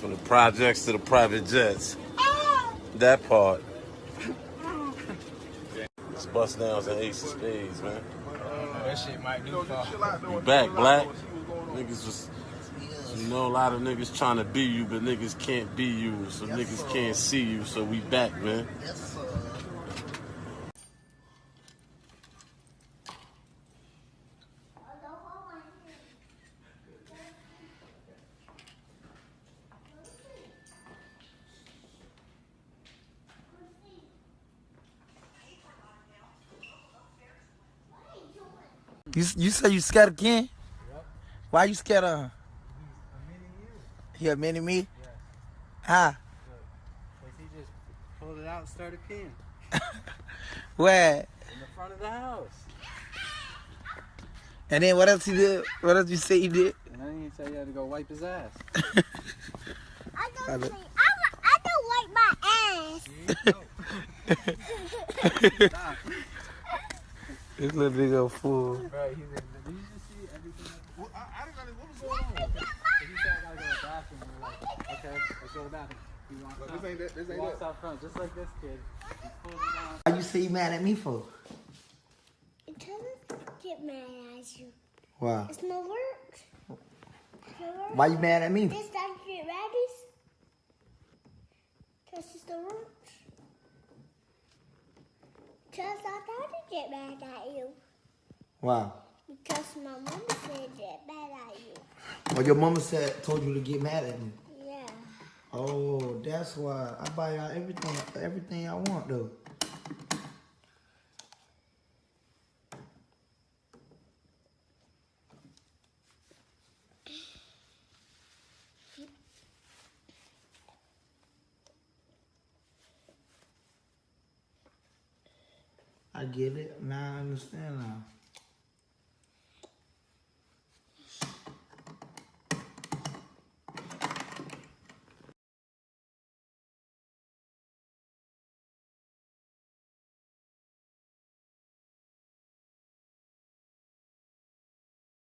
From the projects to the private jets. That part. It's bust downs and ace of spades, man. That shit might do for. You back, Black? Niggas was, you know, a lot of niggas trying to be you, but niggas can't be you, so niggas can't see you, so we back, man. Yes, sir. You say you scared again? Yep. Why you scared of him? He's a mini you. He a mini me? Yeah. How? Because he just pulled it out and started peeing. Where? In the front of the house. And then what else he did? What else you say he did? And then he said he had to go wipe his ass. I don't wipe my ass. Stop. This little nigga a fool. Right, he said, did you just see everything? I didn't know what was going on. He said I gotta go to the bathroom. And we're like, okay, let's go to the bathroom. He walks out front, just like this kid. He pulls it down. Why you say you mad at me for? Because I get mad at you. Why? It's no work. Why you mad at me? This time get rabbits. Because it's the work. Because I thought to get mad at you. Why? Because my mama said get mad at you. Well, your mama told you to get mad at me. Yeah. Oh, that's why I buy y'all everything I want though. I get it. Now I understand now.